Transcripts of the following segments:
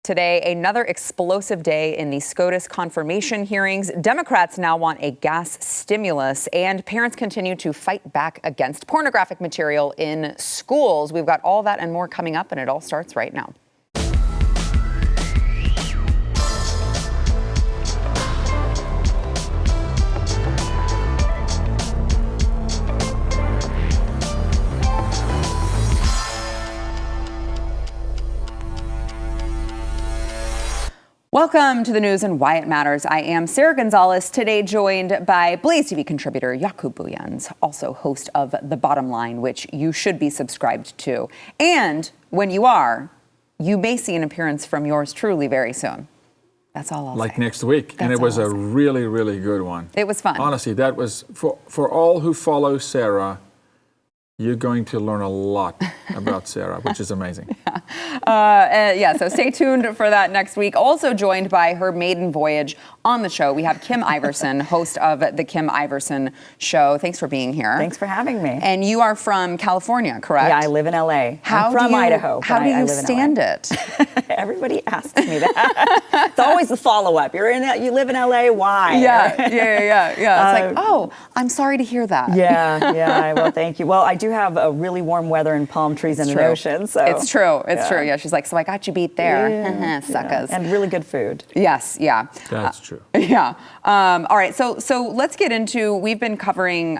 Today, another explosive day in the SCOTUS confirmation hearings. Democrats now want a gas stimulus, and parents continue to fight back against pornographic material in schools. We've got all that and more coming up, and it all starts right now. Welcome to the news and why it matters. I am Sarah Gonzalez, today joined by BlazeTV contributor Jaco Booyens, also host of The Bottom Line, which you should be subscribed to. And when you are, you may see an appearance from yours truly very soon. That's all I'll say. Like next week. And it was a really, really good one. It was fun. Honestly, that was, for all who follow Sarah, you're going to learn a lot about Sarah, which is amazing. So stay tuned for that next week. Also joined by her maiden voyage on the show, we have Kim Iverson, host of The Kim Iverson Show. Thanks for being here. Thanks for having me. And you are from California, correct? Yeah, I live in L.A. I'm from Idaho. How do you stand it? Everybody asks me that. It's always the follow-up. You live in L.A., why? Yeah. It's like, oh, I'm sorry to hear that. Yeah. Well, thank you. Well, I do have a really warm weather and palm trees in the ocean. So It's true. Yeah, she's like, so I got you beat there. Suckers. And really good food. Yes, yeah. That's true. Yeah. All right. So let's get into, we've been covering,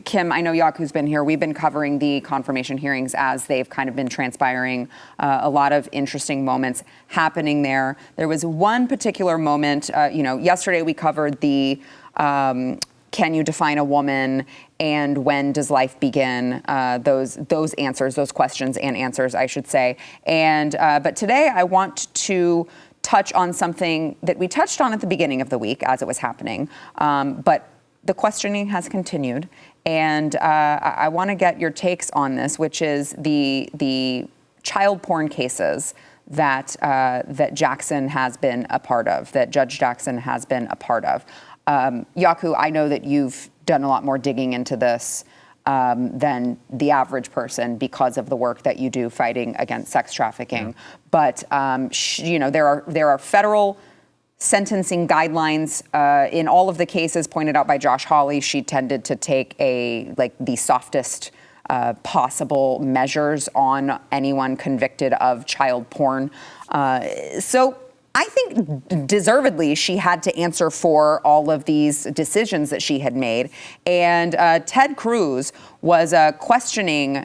Kim, I know Jaco's been here. We've been covering the confirmation hearings as they've kind of been transpiring. A lot of interesting moments happening there. There was one particular moment, yesterday we covered the, can you define a woman and when does life begin? Those answers, those questions and answers, I should say. And but today I want to touch on something that we touched on at the beginning of the week as it was happening, but the questioning has continued, and I want to get your takes on this, which is the child porn cases that Jackson has been a part of, that Judge Jackson has been a part of. Jaco, I know that you've done a lot more digging into this than the average person because of the work that you do fighting against sex trafficking. Yeah. But there are federal sentencing guidelines in all of the cases pointed out by Josh Hawley. She tended to take the softest possible measures on anyone convicted of child porn. So I think deservedly she had to answer for all of these decisions that she had made. And Ted Cruz was questioning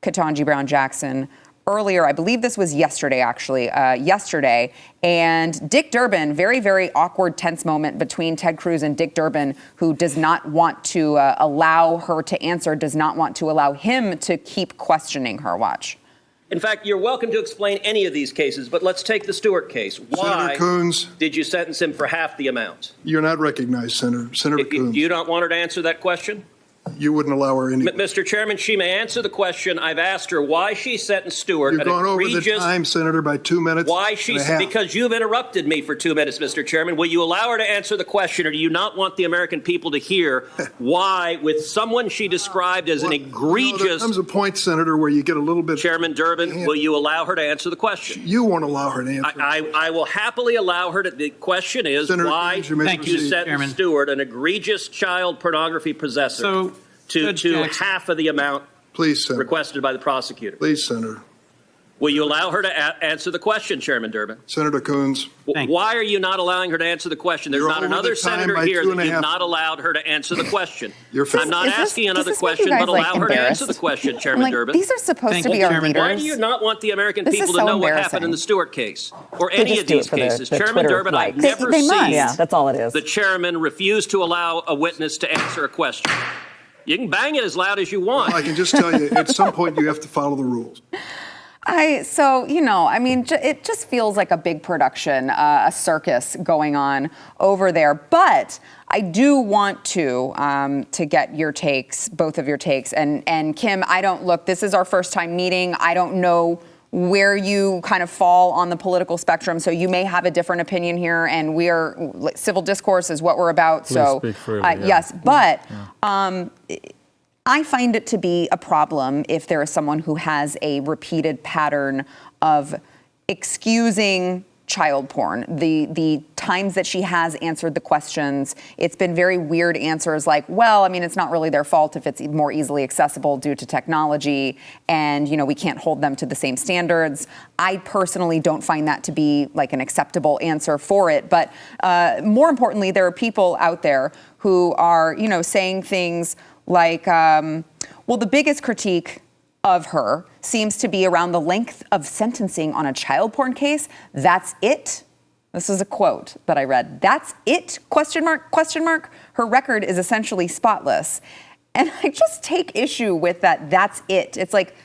Ketanji Brown Jackson earlier. I believe this was yesterday, actually, And Dick Durbin, very, very awkward, tense moment between Ted Cruz and Dick Durbin, who does not want to allow her to answer, does not want to allow him to keep questioning her. Watch. In fact, you're welcome to explain any of these cases, but let's take the Stewart case. Why Senator Coons, did you sentence him for half the amount? You're not recognized, Senator Coons. You don't want her to answer that question? You wouldn't allow her any. Mr. Chairman, she may answer the question. I've asked her why she sentenced Stewart. You've gone over the time, Senator, by 2 minutes. Why she? Because you've interrupted me for 2 minutes, Mr. Chairman. Will you allow her to answer the question, or do you not want the American people to hear why, with someone she described as an egregious? There comes a point, Senator, where you get a little bit. Chairman Durbin, will you allow her to answer the question? You won't allow her to answer. I will happily allow her to. The question is Senator, why you sentenced Stewart, an egregious child pornography possessor, to half of the amount requested by the prosecutor. Please, Senator. Will you allow her to answer the question, Chairman Durbin? Senator Coons. Why are you not allowing her to answer the question? There's not another senator here that you've not allowed her to answer the question. I'm not asking another question, but allow her to answer the question, Chairman Durbin. These are supposed to be our leaders. Why do you not want the American people to know what happened in the Stewart case or any of these cases? Chairman Durbin, I've never seen that's all it is. The chairman refuse to allow a witness to answer a question. You can bang it as loud as you want. Well, I can just tell you, at some point you have to follow the rules. It just feels like a big production, a circus going on over there. But I do want to get your takes, both of your takes. And Kim, this is our first time meeting. I don't know where you kind of fall on the political spectrum. So you may have a different opinion here, and civil discourse is what we're about. Please so speak freely, yes, but I find it to be a problem if there is someone who has a repeated pattern of excusing child porn. The times that she has answered the questions, it's been very weird answers like, well, I mean, it's not really their fault if it's more easily accessible due to technology, and, you know, we can't hold them to the same standards. I personally don't find that to be like an acceptable answer for it. But more importantly, there are people out there who are, you know, saying things like, well, the biggest critique of her seems to be around the length of sentencing on a child porn case. That's it? This is a quote that I read. That's it? Question mark, question mark. Her record is essentially spotless. And I just take issue with that. That's it. It's like,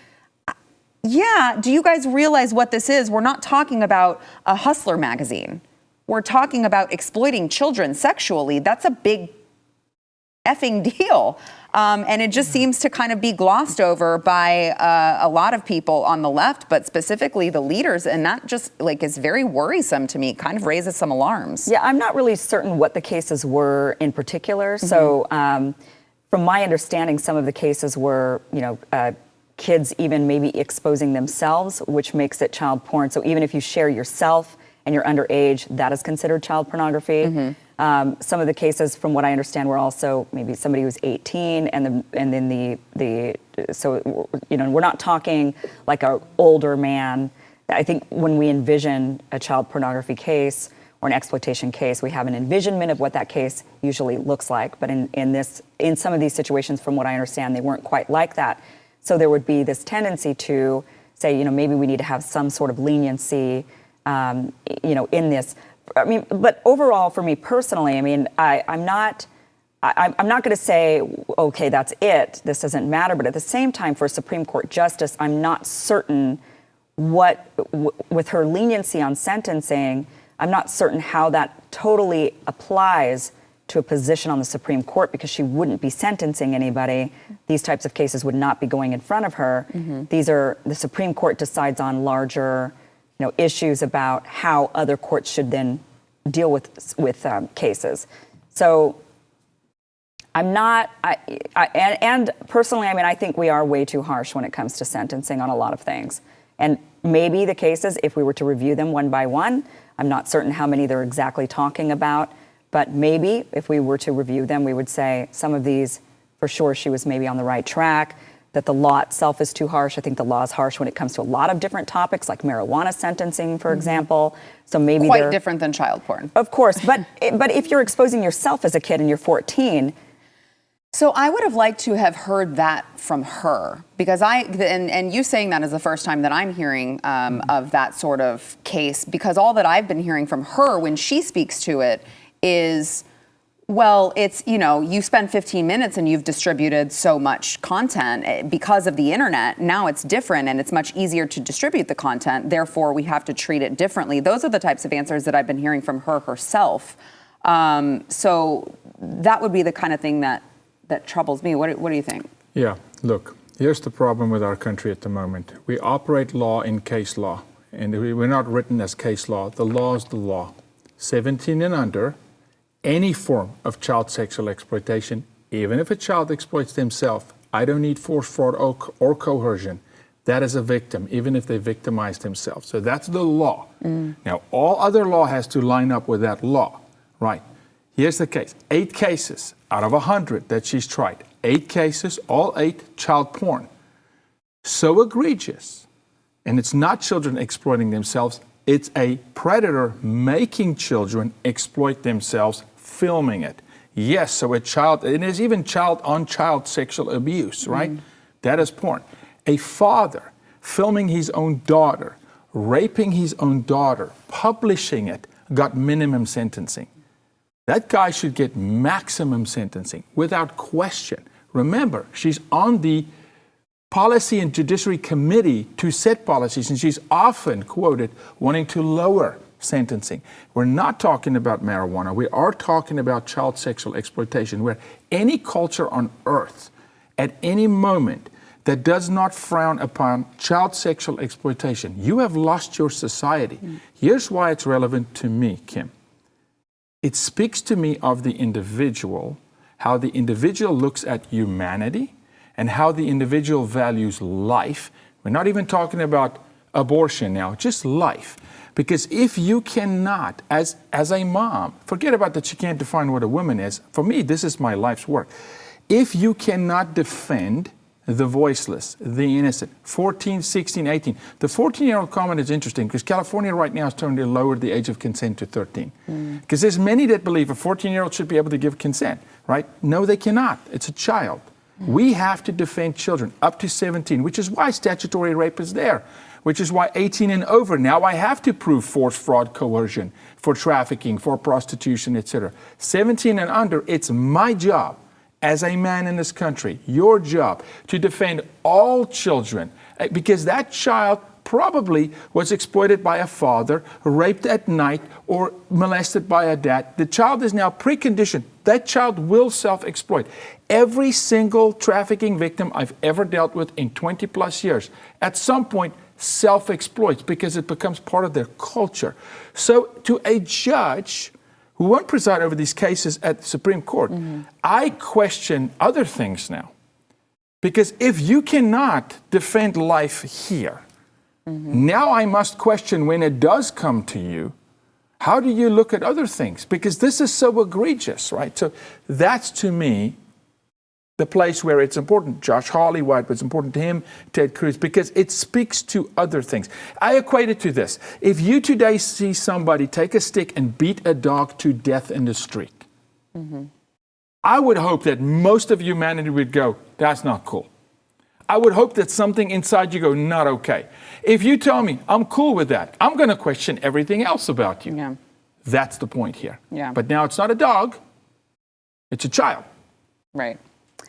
yeah, do you guys realize what this is? We're not talking about a Hustler magazine. We're talking about exploiting children sexually. That's a big effing deal. And it just seems to kind of be glossed over by a lot of people on the left, but specifically the leaders. And that just like is very worrisome to me, kind of raises some alarms. Yeah, I'm not really certain what the cases were in particular. So from my understanding, some of the cases were, you know, kids even maybe exposing themselves, which makes it child porn. So even if you share yourself and you're underage, that is considered child pornography. Some of the cases, from what I understand, were also maybe somebody who's 18, and then so, you know, we're not talking like an older man. I think when we envision a child pornography case or an exploitation case, we have an envisionment of what that case usually looks like. But in some of these situations, from what I understand, they weren't quite like that. So there would be this tendency to say, you know, maybe we need to have some sort of leniency, you know, in this. I mean, but overall, for me personally, I mean, I'm not going to say, okay, that's it. This doesn't matter. But at the same time, for a Supreme Court justice, I'm not certain with her leniency on sentencing, I'm not certain how that totally applies to a position on the Supreme Court, because she wouldn't be sentencing anybody. These types of cases would not be going in front of her. The Supreme Court decides on larger, you know, issues about how other courts should then deal with cases. So I'm not, and personally, I mean, I think we are way too harsh when it comes to sentencing on a lot of things. And maybe the cases, if we were to review them one by one, I'm not certain how many they're exactly talking about, but maybe if we were to review them, we would say some of these, for sure, she was maybe on the right track, that the law itself is too harsh. I think the law is harsh when it comes to a lot of different topics, like marijuana sentencing, for example. So maybe quite different than child porn. Of course, but if you're exposing yourself as a kid and you're 14. So I would have liked to have heard that from her, because and you saying that is the first time that I'm hearing of that sort of case, because all that I've been hearing from her when she speaks to it is, well, it's, you know, you spend 15 minutes and you've distributed so much content because of the internet. Now it's different and it's much easier to distribute the content. Therefore, we have to treat it differently. Those are the types of answers that I've been hearing from her herself. So that would be the kind of thing that troubles me. What do you think? Yeah, look, here's the problem with our country at the moment. We operate law in case law, and we're not written as case law. The law is the law. 17 and under, any form of child sexual exploitation, even if a child exploits themselves, I don't need force, fraud, or coercion. That is a victim, even if they victimize themselves. So that's the law. Now, all other law has to line up with that law, right? Here's the case. 8 cases out of 100 that she's tried. 8 cases, all 8 child porn. So egregious. And it's not children exploiting themselves. It's a predator making children exploit themselves, filming it. Yes, so it is even child-on-child sexual abuse, right? That is porn. A father filming his own daughter, raping his own daughter, publishing it, got minimum sentencing. That guy should get maximum sentencing without question. Remember, she's on the Policy and Judiciary Committee to set policies, and she's often quoted wanting to lower sentencing. We're not talking about marijuana. We are talking about child sexual exploitation, where any culture on earth at any moment that does not frown upon child sexual exploitation, you have lost your society. Here's why it's relevant to me, Kim. It speaks to me of the individual, how the individual looks at humanity, and how the individual values life. We're not even talking about abortion now, just life. Because if you cannot, as a mom, forget about that she can't define what a woman is. For me, this is my life's work. If you cannot defend the voiceless, the innocent, 14, 16, 18. The 14-year-old comment is interesting because California right now is trying to lower the age of consent to 13. Because there's many that believe a 14-year-old should be able to give consent, right? No, they cannot. It's a child. We have to defend children up to 17, which is why statutory rape is there, which is why 18 and over, now I have to prove force, fraud, coercion, for trafficking, for prostitution, etc. 17 and under, it's my job as a man in this country, your job, to defend all children, because that child probably was exploited by a father, raped at night, or molested by a dad. The child is now preconditioned. That child will self-exploit. Every single trafficking victim I've ever dealt with in 20 plus years, at some point, self-exploits because it becomes part of their culture. So to a judge who won't preside over these cases at the Supreme Court, I question other things now. Because if you cannot defend life here, now I must question when it does come to you, how do you look at other things? Because this is so egregious, right? So that's, to me, the place where it's important. Josh Hawley, why it was important to him, Ted Cruz, because it speaks to other things. I equate it to this. If you today see somebody take a stick and beat a dog to death in the street, I would hope that most of humanity would go, that's not cool. I would hope that something inside you go, not okay. If you tell me, I'm cool with that, I'm going to question everything else about you. Yeah. That's the point here. Yeah. But now it's not a dog, it's a child. Right.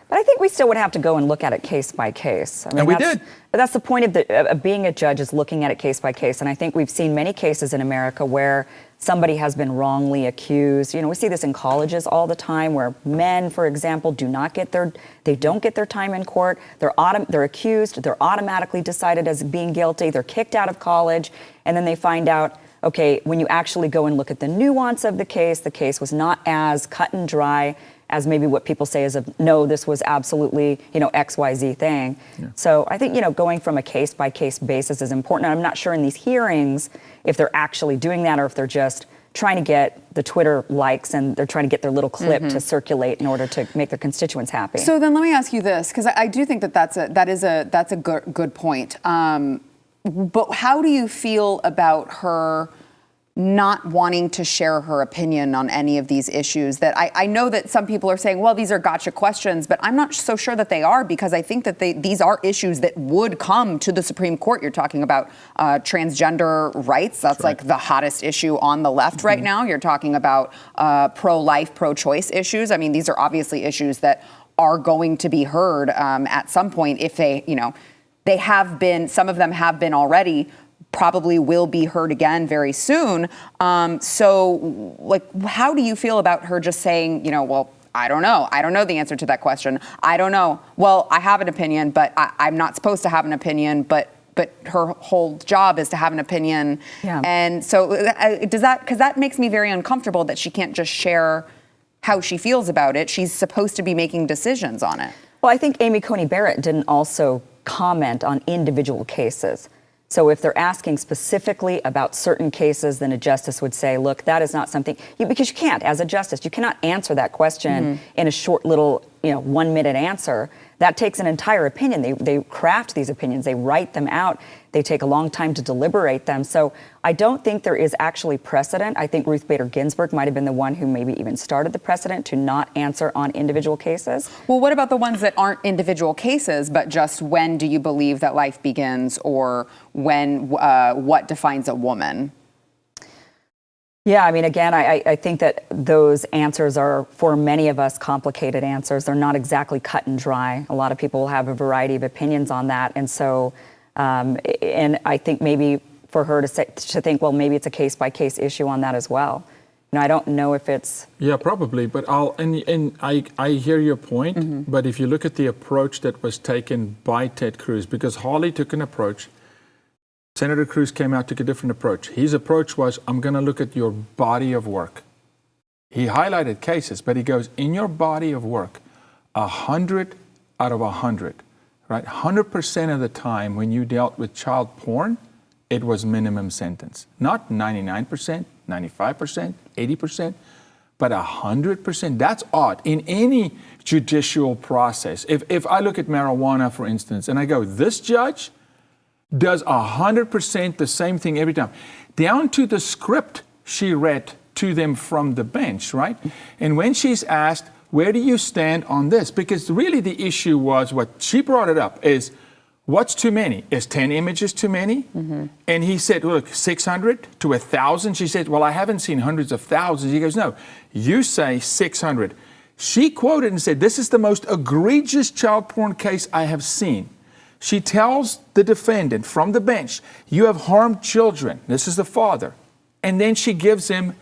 But I think we still would have to go and look at it case by case. I mean, And we did. But that's the point of being a judge, is looking at it case by case. And I think we've seen many cases in America where somebody has been wrongly accused. You know, we see this in colleges all the time, where men, for example, don't get their time in court. They're accused. They're automatically decided as being guilty. They're kicked out of college, and then they find out, okay, when you actually go and look at the nuance of the case was not as cut and dry as maybe what people say is no, this was absolutely, XYZ thing. Yeah. So I think, going from a case-by-case basis is important. And I'm not sure in these hearings if they're actually doing that or if they're just trying to get the Twitter likes and they're trying to get their little clip to circulate in order to make their constituents happy. So then let me ask you this, because I do think that's a good point. But how do you feel about her not wanting to share her opinion on any of these issues? That I know that some people are saying, well, these are gotcha questions, but I'm not so sure that they are, because I think that these are issues that would come to the Supreme Court. You're talking about transgender rights. That's right. Like the hottest issue on the left right now. You're talking about pro-life, pro-choice issues. I mean, these are obviously issues that are going to be heard at some point if they have been, some of them have been already, probably will be heard again very soon. So, how do you feel about her just saying, well, I don't know. I don't know the answer to that question. I don't know. Well, I have an opinion, but I'm not supposed to have an opinion, but her whole job is to have an opinion. Yeah. And so because that makes me very uncomfortable that she can't just share how she feels about it. She's supposed to be making decisions on it. Well, I think Amy Coney Barrett didn't also comment on individual cases. So if they're asking specifically about certain cases, then a justice would say, look, that is not something, because you can't, as a justice, you cannot answer that question in a short little, 1 minute answer. That takes an entire opinion. They craft these opinions, they write them out, they take a long time to deliberate them. So I don't think there is actually precedent. I think Ruth Bader Ginsburg might have been the one who maybe even started the precedent to not answer on individual cases. Well, what about the ones that aren't individual cases, but just when do you believe that life begins, or when, what defines a woman? Yeah, I mean, again, I think that those answers are, for many of us, complicated answers. They're not exactly cut and dry. A lot of people have a variety of opinions on that. And so, and I think maybe for her to think, well, maybe it's a case-by-case issue on that as well. I don't know if it's... Yeah, probably, but I hear your point, but if you look at the approach that was taken by Ted Cruz, because Hawley took an approach, Senator Cruz came out, took a different approach. His approach was, I'm going to look at your body of work. He highlighted cases, but he goes, in your body of work, 100 out of 100, right? 100% of the time when you dealt with child porn, it was minimum sentence. Not 99%, 95%, 80%, but 100%. That's odd. In any judicial process, if I look at marijuana, for instance, and I go, this judge does 100% the same thing every time, down to the script she read to them from the bench, right? And when she's asked, where do you stand on this? Because really the issue was, what she brought it up is, what's too many? Is 10 images too many? Mm-hmm. And he said, look, 600 to 1,000. She said, well, I haven't seen hundreds of thousands. He goes, no, you say 600. She quoted and said, this is the most egregious child porn case I have seen. She tells the defendant from the bench, you have harmed children. This is the father. And then she gives him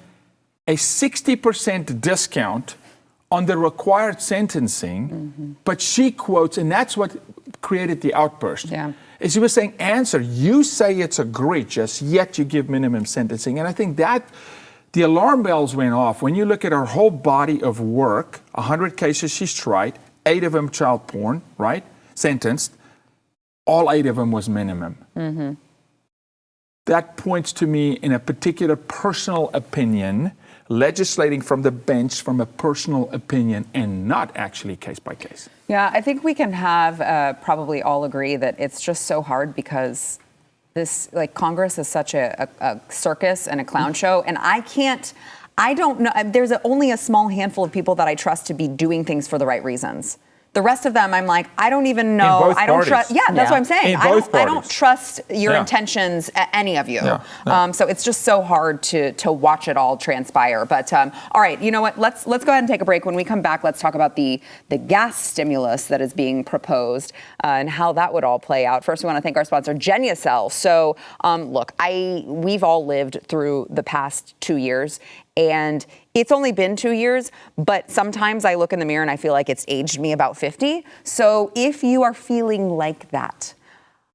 a 60% discount on the required sentencing, but she quotes, and that's what created the outburst. Yeah. Is she was saying, answer, you say it's egregious, yet you give minimum sentencing. And I think that the alarm bells went off when you look at her whole body of work, 100 cases she's tried, 8 of them child porn, right? Sentenced. All 8 of them was minimum. Mm-hmm. That points to me in a particular personal opinion, legislating from the bench from a personal opinion and not actually case by case. Yeah, I think we can have probably all agree that it's just so hard because this, like, Congress is such a circus and a clown show. And I don't know, there's only a small handful of people that I trust to be doing things for the right reasons. The rest of them, I'm like, I don't even know. I don't trust. Yeah, that's what I'm saying. I don't trust your intentions, any of you. So it's just so hard to watch it all transpire. But all right, you know what? Let's go ahead and take a break. When we come back, let's talk about the gas stimulus that is being proposed and how that would all play out. First, we want to thank our sponsor, Genucel. So look, we've all lived through the past 2 years. And it's only been 2 years, but sometimes I look in the mirror and I feel like it's aged me about 50. So if you are feeling like that,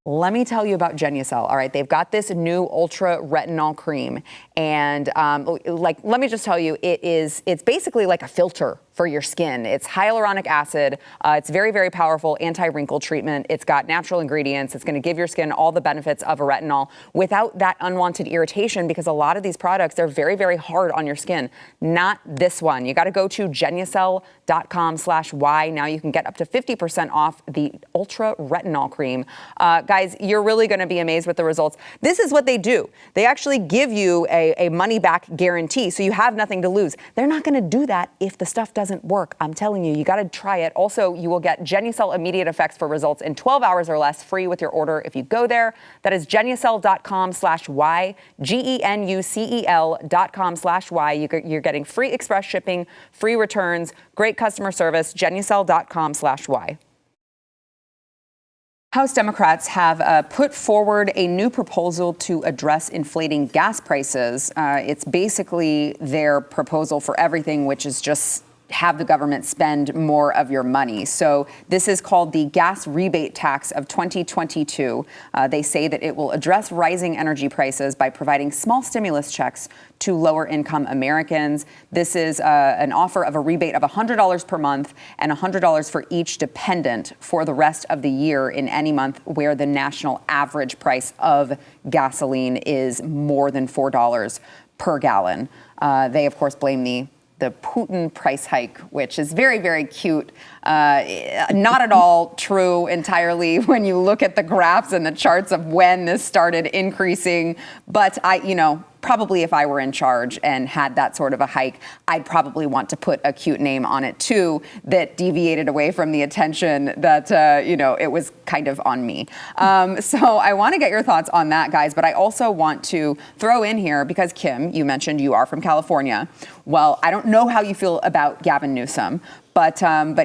let me tell you about Genucel. All right, they've got this new ultra retinol cream. And let me just tell you, it's basically like a filter for your skin. It's hyaluronic acid. It's very, very powerful anti-wrinkle treatment. It's got natural ingredients. It's going to give your skin all the benefits of a retinol without that unwanted irritation, because a lot of these products, they're very, very hard on your skin. Not this one. You got to go to Genucel.com/Y. Now you can get up to 50% off the ultra retinol cream. Guys, you're really going to be amazed with the results. This is what they do. They actually give you a money-back guarantee, so you have nothing to lose. They're not going to do that if the stuff doesn't work. I'm telling you, you got to try it. Also, you will get Genucel immediate effects for results in 12 hours or less, free with your order if you go there. That is Genucel.com/Y, Genucel.com/Y. You're getting free express shipping, free returns, great customer service, Genucel.com/Y. House Democrats have put forward a new proposal to address inflating gas prices. It's basically their proposal for everything, which is just have the government spend more of your money. So this is called the gas rebate tax of 2022. They say that it will address rising energy prices by providing small stimulus checks to lower income Americans. This is an offer of a rebate of $100 per month and $100 for each dependent for the rest of the year in any month where the national average price of gasoline is more than $4 per gallon. They, of course, blame the Putin price hike, which is very, very cute. Not at all true entirely when you look at the graphs and the charts of when this started increasing. But probably if I were in charge and had that sort of a hike, I'd probably want to put a cute name on it too that deviated away from the attention that, it was kind of on me. So I want to get your thoughts on that, guys. But I also want to throw in here, because Kim, you mentioned you are from California. Well, I don't know how you feel about Gavin Newsom, but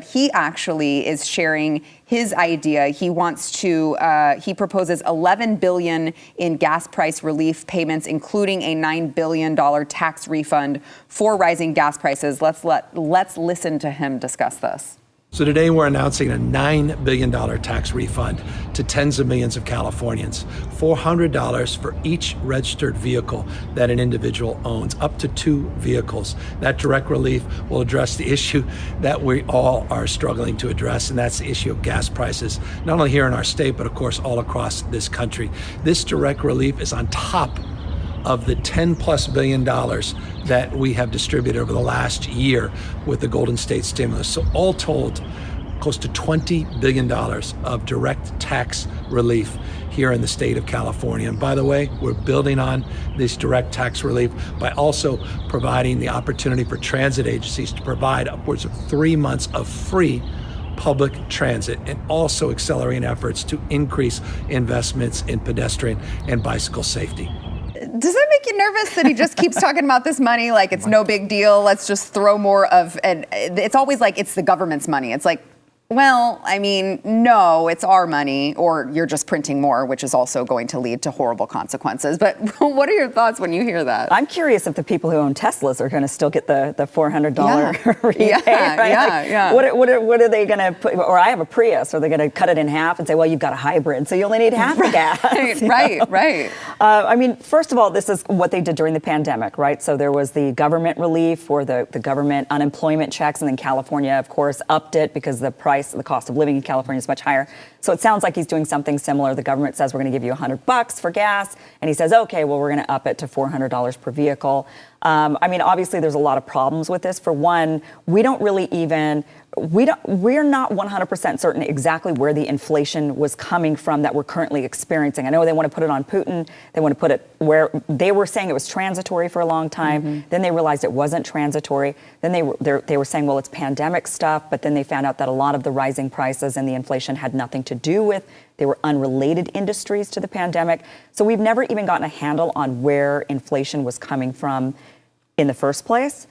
he actually is sharing his idea. He wants to, he proposes $11 billion in gas price relief payments, including a $9 billion tax refund for rising gas prices. Let's listen to him discuss this. So today we're announcing a $9 billion tax refund to tens of millions of Californians, $400 for each registered vehicle that an individual owns, up to 2 vehicles. That direct relief will address the issue that we all are struggling to address, and that's the issue of gas prices, not only here in our state, but of course all across this country. This direct relief is on top of the $10+ billion that we have distributed over the last year with the Golden State stimulus. So all told, close to $20 billion of direct tax relief here in the state of California. And by the way, we're building on this direct tax relief by also providing the opportunity for transit agencies to provide upwards of 3 months of free public transit, and also accelerating efforts to increase investments in pedestrian and bicycle safety. Does that make you nervous that he just keeps talking about this money like it's no big deal? Let's just throw more of, and it's always like it's the government's money. It's like, well, I mean, no, it's our money, or you're just printing more, which is also going to lead to horrible consequences. But what are your thoughts when you hear that? I'm curious if the people who own Teslas are going to still get the $400 rebate. Yeah. What are they going to put? Or I have a Prius. Are they going to cut it in half and say, well, you've got a hybrid, so you only need half the gas? Right. I mean, first of all, this is what they did during the pandemic, right? So there was the government relief or the government unemployment checks, and then California, of course, upped it because the cost of living in California is much higher. So it sounds like he's doing something similar. The government says we're going to give you $100 for gas, and he says, okay, well, we're going to up it to $400 per vehicle. I mean, obviously, there's a lot of problems with this. For one, we're not 100% certain exactly where the inflation was coming from that we're currently experiencing. I know they want to put it on Putin. They want to put it where they were saying it was transitory for a long time. Mm-hmm. Then they realized it wasn't transitory. Then they were saying, well, it's pandemic stuff. But then they found out that a lot of the rising prices and the inflation had nothing to do with. They were unrelated industries to the pandemic. So we've never even gotten a handle on where inflation was coming from in the first place.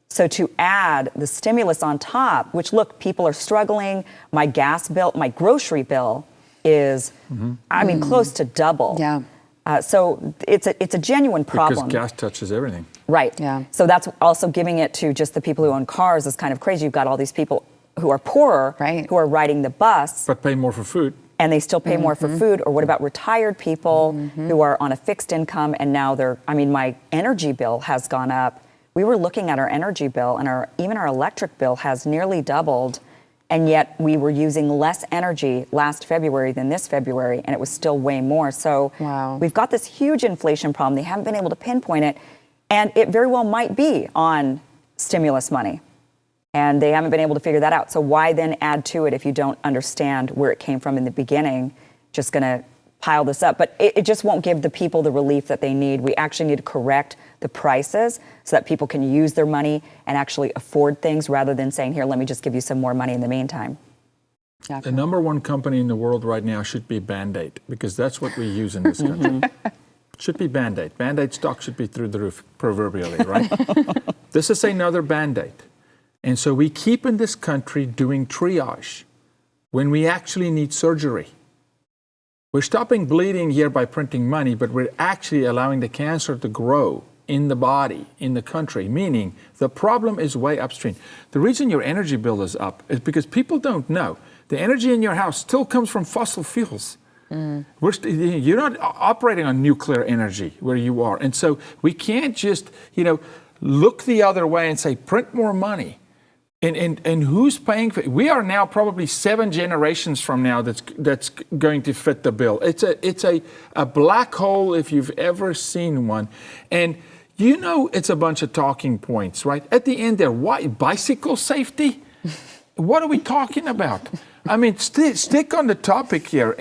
So to add the stimulus on top, which, look, people are struggling. My gas bill, my grocery bill is, I mean, close to double. Yeah. So it's a genuine problem. Because gas touches everything. Right. Yeah. So that's also giving it to just the people who own cars is kind of crazy. You've got all these people who are poorer, who are riding the bus. But pay more for food. And they still pay more for food. Or what about retired people who are on a fixed income and now my energy bill has gone up. We were looking at our energy bill, and even our electric bill has nearly doubled, and yet we were using less energy last February than this February, and it was still way more. So we've got this huge inflation problem. They haven't been able to pinpoint it, and it very well might be on stimulus money, and they haven't been able to figure that out. So why then add to it if you don't understand where it came from in the beginning? Just going to pile this up. But it just won't give the people the relief that they need. We actually need to correct the prices so that people can use their money and actually afford things rather than saying, here, let me just give you some more money in the meantime. Yeah, the number one company in the world right now should be Band-Aid, because that's what we use in this country. Should be Band-Aid. Band-Aid stock should be through the roof, proverbially, right? This is another Band-Aid. And so we keep in this country doing triage when we actually need surgery. We're stopping bleeding here by printing money, but we're actually allowing the cancer to grow in the body, in the country, meaning the problem is way upstream. The reason your energy bill is up is because people don't know. The energy in your house still comes from fossil fuels. You're not operating on nuclear energy where you are. And so we can't just, look the other way and say, print more money. And who's paying for it? We are now probably 7 generations from now that's going to fit the bill. It's a black hole if you've ever seen one. And it's a bunch of talking points, right? At the end there, why? Bicycle safety? What are we talking about? I mean, stick on the topic here.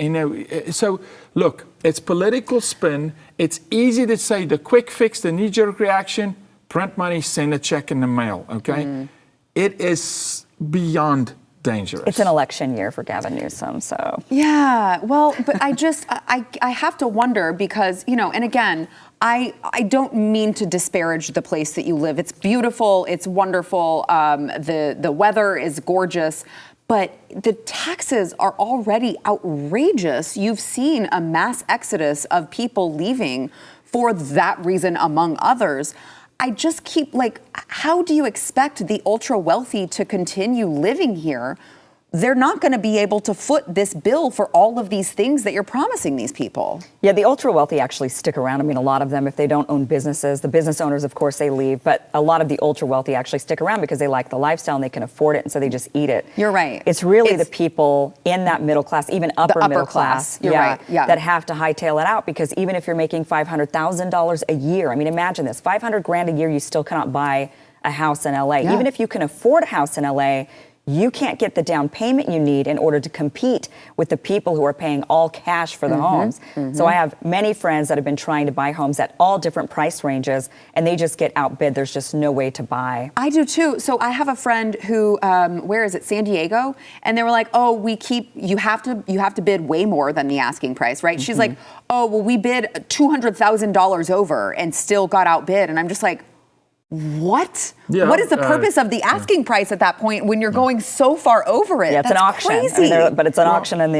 So look, it's political spin. It's easy to say the quick fix, the knee-jerk reaction, print money, send a check in the mail, okay? It is beyond dangerous. It's an election year for Gavin Newsom, so. Yeah, well, but I have to wonder because, and again, I don't mean to disparage the place that you live. It's beautiful, it's wonderful, the weather is gorgeous, but the taxes are already outrageous. You've seen a mass exodus of people leaving for that reason, among others. I just keep how do you expect the ultra wealthy to continue living here they're not going to be able to foot this bill for all of these things that you're promising these people. Yeah, the ultra wealthy actually stick around. I mean, a lot of them, if they don't own businesses, the business owners, of course, they leave. But a lot of the ultra wealthy actually stick around because they like the lifestyle and they can afford it, and so they just eat it. You're right. It's really the people in that middle class, even upper middle class, You're right. Yeah. that have to hightail it out, because even if you're making $500,000 a year, I mean, imagine this, $500,000 a year, you still cannot buy a house in LA. Yeah. Even if you can afford a house in LA, you can't get the down payment you need in order to compete with the people who are paying all cash for the homes. So I have many friends that have been trying to buy homes at all different price ranges, and they just get outbid. There's just no way to buy. I do too. So I have a friend who, where is it, San Diego? And they were like, oh, you have to bid way more than the asking price, right? She's like, oh, well, we bid $200,000 over and still got outbid. And I'm just like, what? Yeah, what is the purpose of the asking price at that point when you're going so far over it? Yeah, it's That's an auction. crazy. I mean, but it's an auction, and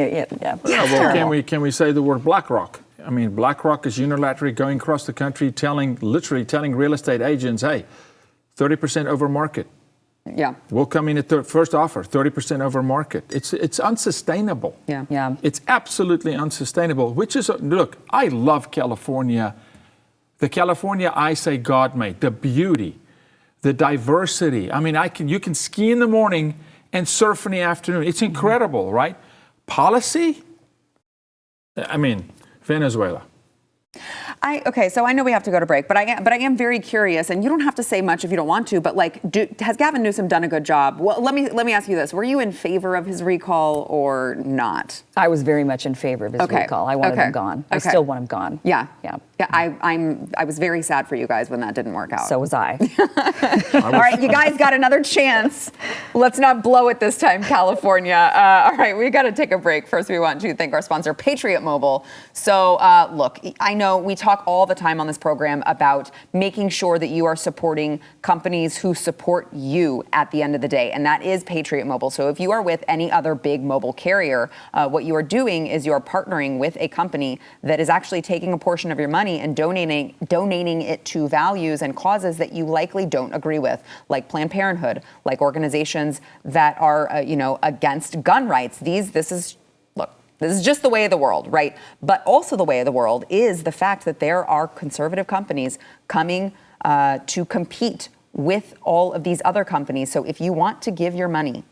Can we say the word BlackRock? I mean, BlackRock is unilaterally going across the country, literally telling real estate agents, hey, 30% over market. Yeah. We'll come in at first offer, 30% over market. It's unsustainable. Yeah. It's absolutely unsustainable, which is, look, I love California. The California I say God made, the beauty, the diversity. I mean, you can ski in the morning and surf in the afternoon. It's incredible, right? Policy? I mean, Venezuela. Okay, so I know we have to go to break, but I am very curious, and you don't have to say much if you don't want to, but like, has Gavin Newsom done a good job? Well, let me ask you this. Were you in favor of his recall or not? I was very much in favor of his recall. I wanted him gone. I still want him gone. Yeah. I was very sad for you guys when that didn't work out. So was I. All right, you guys got another chance. Let's not blow it this time, California. All right, we got to take a break. First, we want to thank our sponsor, Patriot Mobile. So, look, I know we talk all the time on this program about making sure that you are supporting companies who support you at the end of the day, and that is Patriot Mobile. So if you are with any other big mobile carrier, what you are doing is you are partnering with a company that is actually taking a portion of your money and donating it to values and causes that you likely don't agree with, like Planned Parenthood, like organizations that are, against gun rights. This is just the way of the world, right? But also the way of the world is the fact that there are conservative companies coming to compete with all of these other companies. So if you want to give your money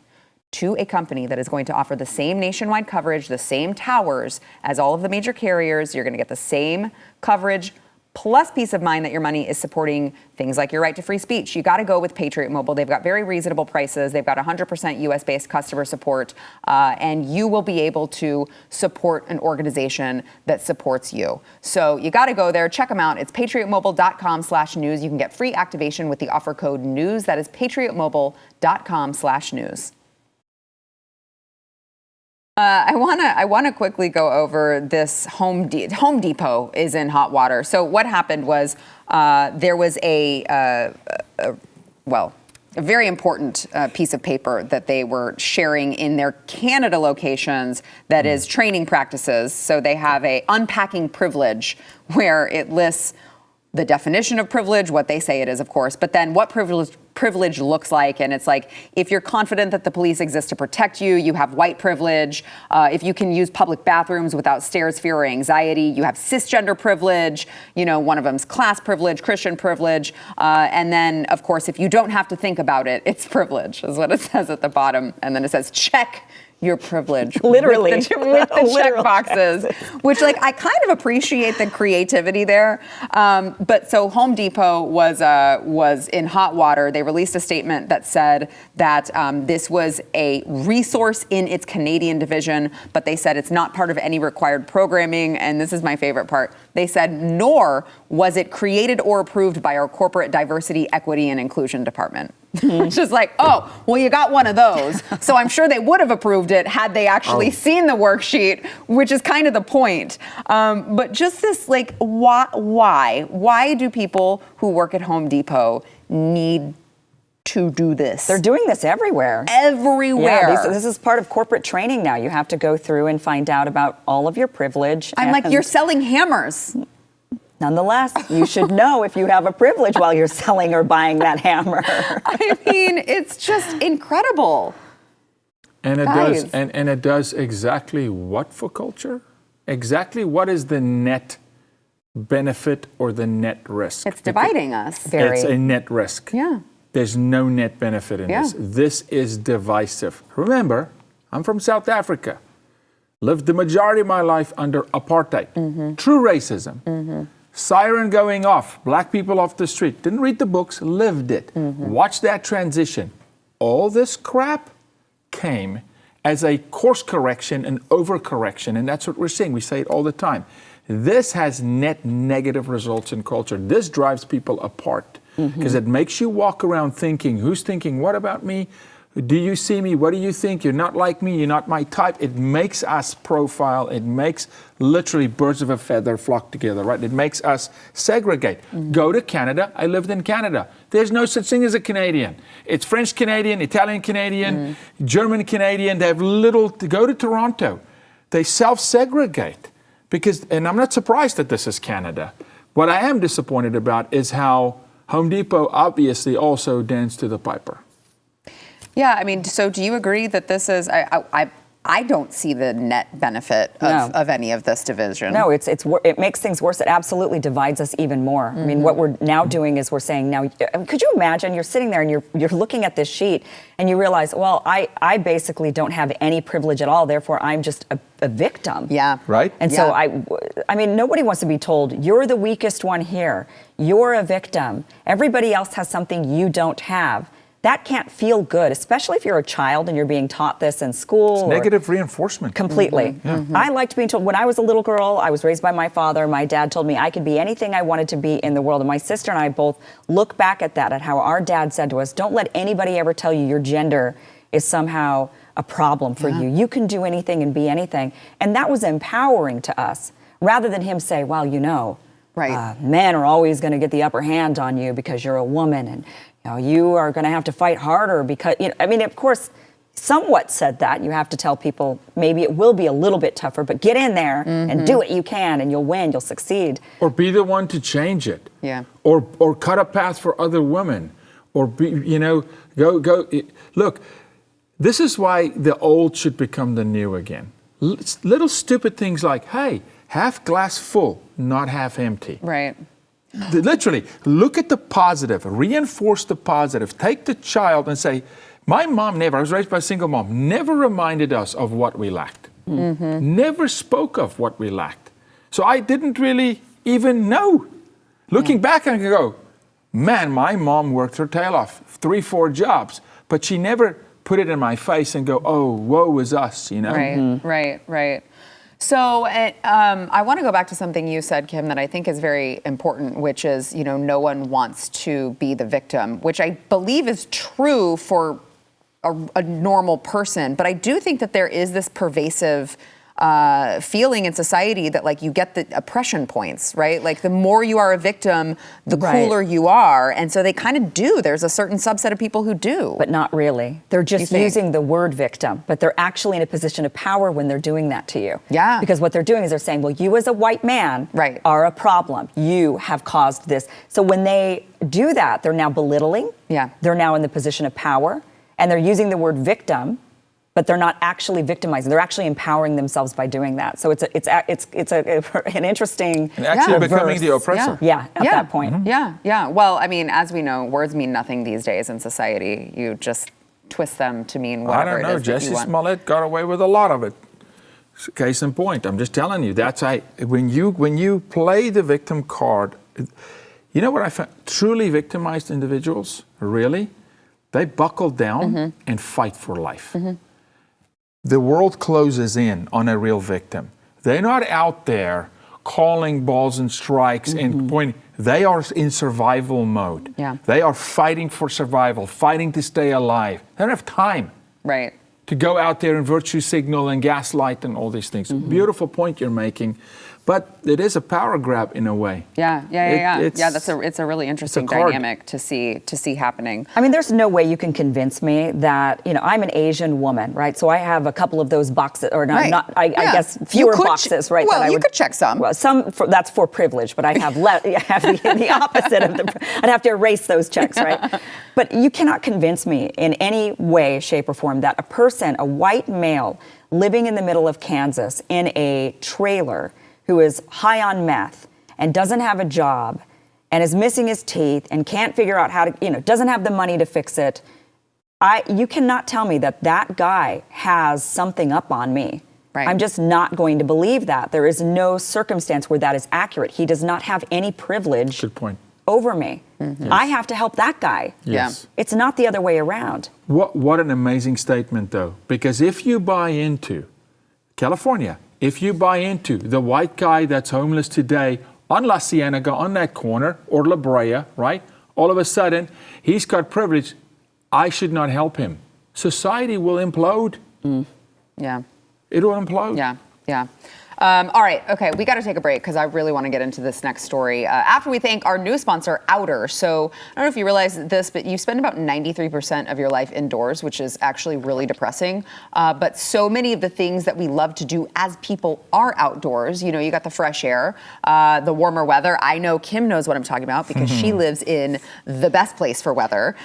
to a company that is going to offer the same nationwide coverage, the same towers as all of the major carriers, you're going to get the same coverage, plus peace of mind that your money is supporting things like your right to free speech. You got to go with Patriot Mobile. They've got very reasonable prices. They've got 100% US-based customer support, and you will be able to support an organization that supports you. So you got to go there. Check them out. It's patriotmobile.com/news. You can get free activation with the offer code NEWS. That is patriotmobile.com/news. I want to quickly go over this Home Depot is in hot water. So what happened was there was a very important piece of paper that they were sharing in their Canada locations that is training practices. So they have a unpacking privilege where it lists the definition of privilege, what they say it is, of course, but then what privilege looks like. And it's like, if you're confident that the police exist to protect you, you have white privilege. If you can use public bathrooms without stairs, fear, or anxiety, you have cisgender privilege. One of them's class privilege, Christian privilege. And then, of course, if you don't have to think about it, it's privilege, is what it says at the bottom. And then it says, check your privilege. Literally. With the check boxes, which I kind of appreciate the creativity there. But so Home Depot was in hot water. They released a statement that said that this was a resource in its Canadian division, but they said it's not part of any required programming. And this is my favorite part. They said, nor was it created or approved by our corporate diversity, equity, and inclusion department. Which is like, oh, well, you got one of those. So I'm sure they would have approved it had they actually seen the worksheet, which is kind of the point. But just this, why do people who work at Home Depot need to do this? They're doing this everywhere. Everywhere. Yeah, this is part of corporate training now. You have to go through and find out about all of your privilege. I'm like, you're selling hammers. Nonetheless, you should know if you have a privilege while you're selling or buying that hammer. I mean, it's just incredible. And it Guys. does, and it does exactly what for culture? Exactly what is the net benefit or the net risk? It's dividing us. Very. It's a net risk. Yeah. There's no net benefit in Yeah. this. This is divisive. Remember, I'm from South Africa. Lived the majority of my life under apartheid. True racism. Siren going off. Black people off the street. Didn't read the books, lived it. Watched that transition. All this crap came as a course correction and overcorrection, and that's what we're seeing. We say it all the time. This has net negative results in culture. This drives people apart because it makes you walk around thinking, who's thinking, what about me? Do you see me? What do you think? You're not like me. You're not my type. It makes us profile. It makes literally birds of a feather flock together, right? It makes us segregate. Go to Canada. I lived in Canada. There's no such thing as a Canadian. It's French Canadian, Italian Canadian, German Canadian. They have little to go to Toronto. They self-segregate because, and I'm not surprised that this is Canada. What I am disappointed about is how Home Depot obviously also danced to the piper. Yeah, I mean, so do you agree that this is? I don't see the net benefit of any of this division. No, it makes things worse. It absolutely divides us even more. I mean, what we're now doing is we're saying now, could you imagine you're sitting there and you're looking at this sheet and you realize, well, I basically don't have any privilege at all. Therefore, I'm just a victim. Yeah. Right? And so I mean, nobody wants to be told you're the weakest one here. You're a victim. Everybody else has something you don't have. That can't feel good, especially if you're a child and you're being taught this in school. It's negative reinforcement. Completely. I liked being told, when I was a little girl, I was raised by my father. My dad told me I could be anything I wanted to be in the world. And my sister and I both look back at that, at how our dad said to us, don't let anybody ever tell you your gender is somehow a problem for you. You can do anything and be anything. And that was empowering to us, rather than him say, well, you know, men are always going to get the upper hand on you because you're a woman, and you are going to have to fight harder because, I mean, of course, somewhat said that. You have to tell people maybe it will be a little bit tougher, but get in there and do what you can and you'll win, you'll succeed. Or be the one to change it. Yeah. Or cut a path for other women. Or be, go. Look, this is why the old should become the new again. Little stupid things like, hey, half glass full, not half empty. Right. Literally, look at the positive, reinforce the positive. Take the child and say, my mom I was raised by a single mom, never reminded us of what we lacked. Never spoke of what we lacked. So I didn't really even know. Looking back, I can go, man, my mom worked her tail off, 3-4 jobs, but she never put it in my face and go, oh, woe is us, Right. So I want to go back to something you said, Kim, that I think is very important, which is, no one wants to be the victim, which I believe is true for a normal person. But I do think that there is this pervasive feeling in society that, like, you get the oppression points, right? Like, the more you are a victim, the cooler you are. And so they kind of do. There's a certain subset of people who do. But not really. They're just using the word victim, but they're actually in a position of power when they're doing that to you. Yeah. Because what they're doing is they're saying, well, you as a white man are a problem. You have caused this. So when they do that, they're now belittling. Yeah. They're now in the position of power, and they're using the word victim, but they're not actually victimizing. They're actually empowering themselves by doing that. So it's an interesting and actually becoming the oppressor. Yeah, at that point. Yeah. Well, I mean, as we know, words mean nothing these days in society. You just twist them to mean whatever I don't know. it is that Jesse you want. Smollett got away with a lot of it. Case in point. I'm just telling you. That's when you play the victim card. You know what I found? Truly victimized individuals, really, they buckle down and fight for life. The world closes in on a real victim. They're not out there calling balls and strikes and pointing. They are in survival mode. Yeah. They are fighting for survival, fighting to stay alive. They don't have time to go out there and virtue signal and gaslight and all these things. Beautiful point you're making. But it is a power grab in a way. Yeah. It's a really interesting dynamic to see happening. I mean, there's no way you can convince me that, I'm an Asian woman, right? So I have a couple of those boxes, or I guess fewer boxes, right? Well, you could check some. Well, that's for privilege, but I have the opposite of I'd have to erase those checks, right? But you cannot convince me in any way, shape, or form that a white male living in the middle of Kansas in a trailer who is high on meth and doesn't have a job and is missing his teeth and can't figure out how to, doesn't have the money to fix it. You cannot tell me that guy has something up on me. Right. I'm just not going to believe that. There is no circumstance where that is accurate. He does not have any privilege over me. Yes. I have to help that guy. Yes. It's not the other way around. What an amazing statement, though. Because if you buy into California, if you buy into the white guy that's homeless today on La Cienega, on that corner, or La Brea, right? All of a sudden, he's got privilege. I should not help him. Society will implode. Yeah. It will implode. Yeah. All right. Okay. We got to take a break because I really want to get into this next story. After we thank our new sponsor, Outer. So I don't know if you realize this, but you spend about 93% of your life indoors, which is actually really depressing. But so many of the things that we love to do as people are outdoors. You got the fresh air, the warmer weather. I know Kim knows what I'm talking about because she lives in the best place for weather.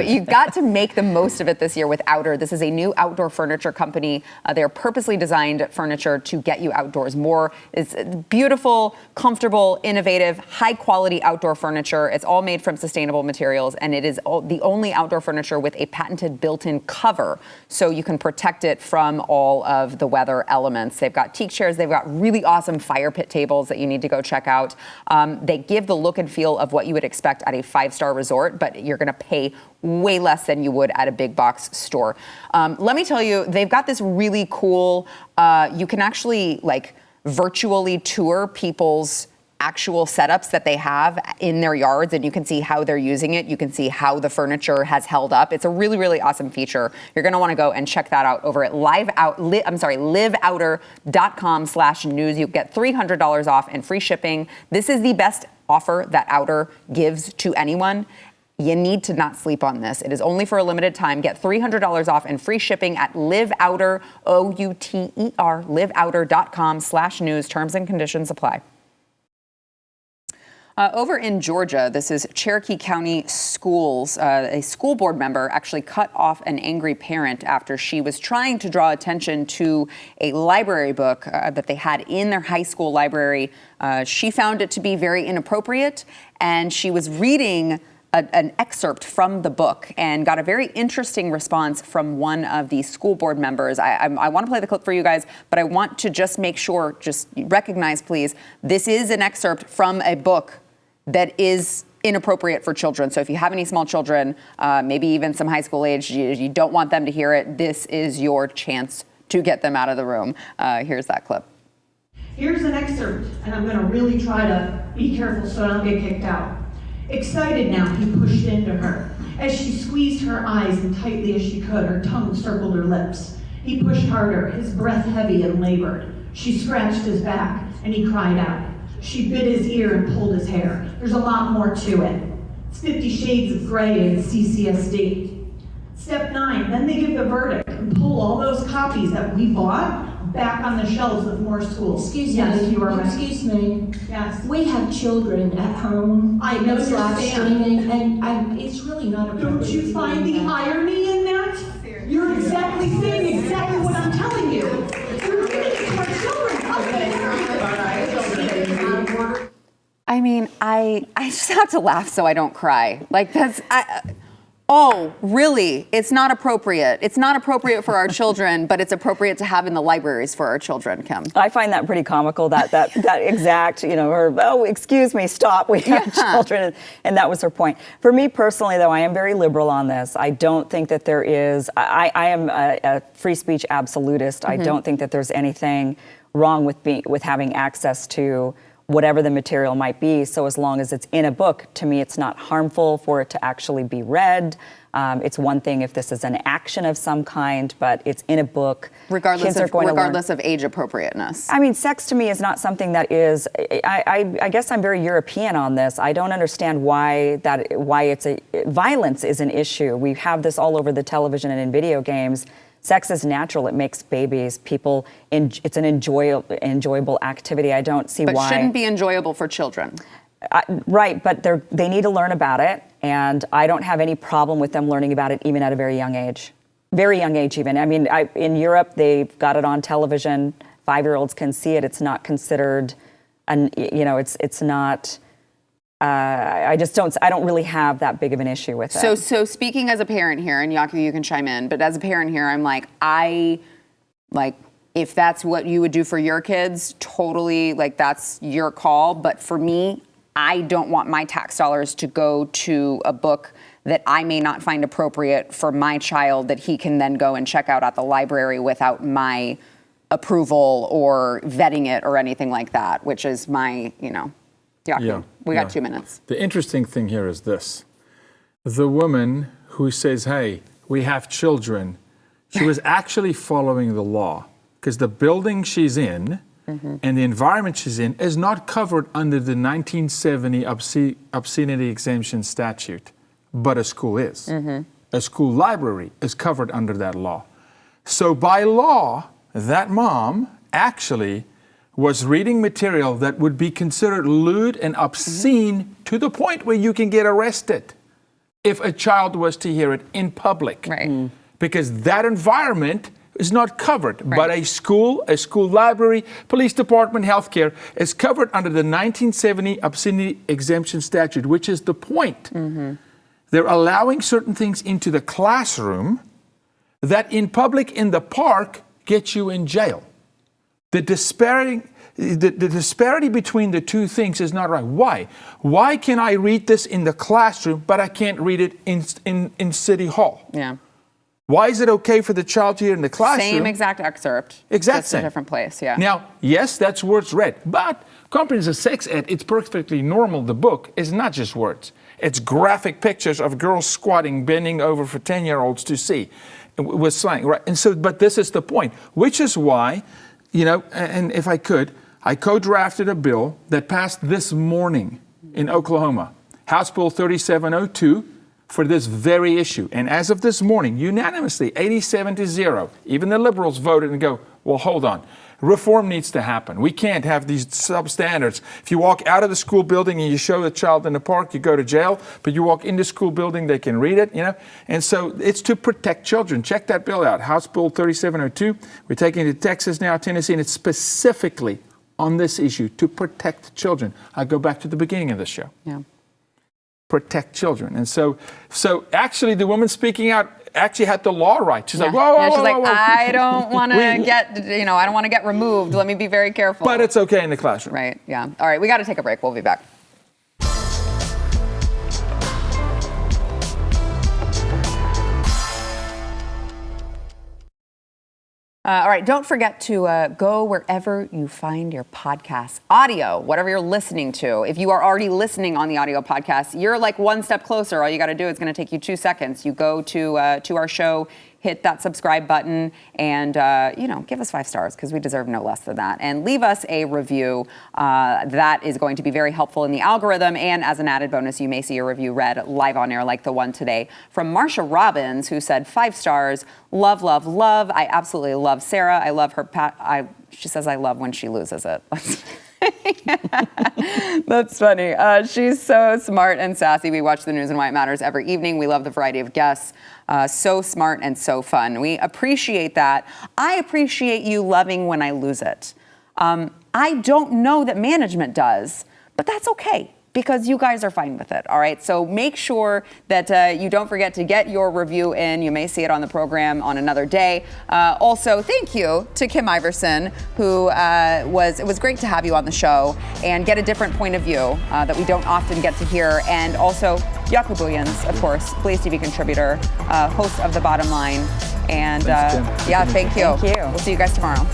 You've got to make the most of it this year with Outer. This is a new outdoor furniture company. They're purposely designed furniture to get you outdoors more. It's beautiful, comfortable, innovative, high quality outdoor furniture. It's all made from sustainable materials, and it is the only outdoor furniture with a patented built-in cover, so you can protect it from all of the weather elements. They've got teak chairs. They've got really awesome fire pit tables that you need to go check out. They give the look and feel of what you would expect at a 5-star resort, but you're going to pay way less than you would at a big box store. Let me tell you, they've got this really cool, you can actually virtually tour people's actual setups that they have in their yards, and you can see how they're using it. You can see how the furniture has held up. It's a really, really awesome feature. You're going to want to go and check that out over at liveouter.com/news. You get $300 off and free shipping. This is the best offer that Outer gives to anyone. You need to not sleep on this. It is only for a limited time. Get $300 off and free shipping at liveouter, OUTER, liveouter.com/news. Terms and conditions apply. Over in Georgia, this is Cherokee County Schools. A school board member actually cut off an angry parent after she was trying to draw attention to a library book that they had in their high school library. She found it to be very inappropriate, and she was reading an excerpt from the book and got a very interesting response from one of the school board members. I want to play the clip for you guys, but I want to just make sure, just recognize, please, this is an excerpt from a book that is inappropriate for children. So if you have any small children, maybe even some high school age, you don't want them to hear it, this is your chance to get them out of the room. Here's that clip. Here's an excerpt, and I'm going to really try to be careful so I don't get kicked out. Excited now, he pushed into her. As she squeezed her eyes as tightly as she could, her tongue circled her lips. He pushed harder, his breath heavy and labored. She scratched his back, and he cried out. She bit his ear and pulled his hair. There's a lot more to it. It's 50 Shades of Grey and CCSD. Step 9, then they give the verdict and pull all those copies that we bought back on the shelves of more schools. Excuse yes, me. You are right. Excuse me. Yes. We have children at home. I know it's live streaming, and it's really not appropriate. Don't you find the irony in that? You're exactly saying exactly what I'm telling you. You're doing it to our children. I mean, I just have to laugh so I don't cry. Oh, really? It's not appropriate. It's not appropriate for our children, but it's appropriate to have in the libraries for our children, Kim. I find that pretty comical, that exact, her, oh, excuse me, stop, we have children. And that was her point. For me personally, though, I am very liberal on this. I don't think that there is, I am a free speech absolutist. I don't think that there's anything wrong with having access to whatever the material might be. So as long as it's in a book, to me, it's not harmful for it to actually be read. It's one thing if this is an action of some kind, but it's in a book. Regardless of age appropriateness. I mean, sex to me is not something that is. I guess I'm very European on this. I don't understand why violence is an issue. We have this all over the television and in video games. Sex is natural. It makes babies. It's an enjoyable activity. I don't see why. But shouldn't be enjoyable for children. Right, but they need to learn about it, and I don't have any problem with them learning about it even at a very young age. Very young age even. I mean, in Europe, they've got it on television. 5-year-olds can see it. It's not considered, it's not, I don't really have that big of an issue with it. So speaking as a parent here, and Yaku, you can chime in, but as a parent here, I'm if that's what you would do for your kids, totally, that's your call. But for me, I don't want my tax dollars to go to a book that I may not find appropriate for my child that he can then go and check out at the library without my approval or vetting it or anything like that, which is my, Yaku, we got 2 minutes. The interesting thing here is this. The woman who says, hey, we have children, she was actually following the law, because the building she's in and the environment she's in is not covered under the 1970 obscenity exemption statute, but a school is. A school library is covered under that law. So by law, that mom actually was reading material that would be considered lewd and obscene to the point where you can get arrested if a child was to hear it in public. Right. Because that environment is not covered, but a school library, police department, healthcare is covered under the 1970 obscenity exemption statute, which is the point. They're allowing certain things into the classroom that in public in the park get you in jail. The disparity between the two things is not right. Why? Why can I read this in the classroom, but I can't read it in City Hall? Yeah. Why is it okay for the child to hear in the classroom? Same exact excerpt. Exact just same. a different place, yeah. Now, yes, that's words read, but comprehensive sex ed, it's perfectly normal. The book is not just words. It's graphic pictures of girls squatting, bending over for 10-year-olds to see with slang, right? And so, but this is the point, which is why, and if I could, I co-drafted a bill that passed this morning in Oklahoma, House Bill 3702, for this very issue. And as of this morning, unanimously, 87-0, even the liberals voted and go, well, hold on. Reform needs to happen. We can't have these substandards. If you walk out of the school building and you show the child in the park, you go to jail. But you walk into the school building, they can read it, And so it's to protect children. Check that bill out, House Bill 3702. We're taking it to Texas now, Tennessee, and it's specifically on this issue to protect children. I go back to the beginning of the show. Yeah. Protect children. And so actually the woman speaking out actually had the law right. She's like, whoa, she's like, whoa. I don't want to get, I don't want to get removed. Let me be very careful. But it's okay in the classroom. Right, yeah. All right, we got to take a break. We'll be back. All right, don't forget to go wherever you find your podcasts, audio, whatever you're listening to. If you are already listening on the audio podcast, you're like one step closer. All you got to do is going to take you 2 seconds. You go to our show, hit that subscribe button, and give us 5 stars because we deserve no less than that. And leave us a review. That is going to be very helpful in the algorithm. And as an added bonus, you may see your review read live on air, like the one today from Marsha Robbins, who said 5 stars. Love, love, love. I absolutely love Sarah. I love her. She says I love when she loses it. That's funny. She's so smart and sassy. We watch the news and why it matters every evening. We love the variety of guests. So smart and so fun. We appreciate that. I appreciate you loving when I lose it. I don't know that management does, but that's okay because you guys are fine with it. All right. So make sure that you don't forget to get your review in. You may see it on the program on another day. Also, thank you to Kim Iverson, who it was great to have you on the show and get a different point of view that we don't often get to hear. And also, Yaku Booyans, of course, BlazeTV contributor, host of The Bottom Line. And Thanks, Kim. thank you. Thank you. We'll see you guys tomorrow.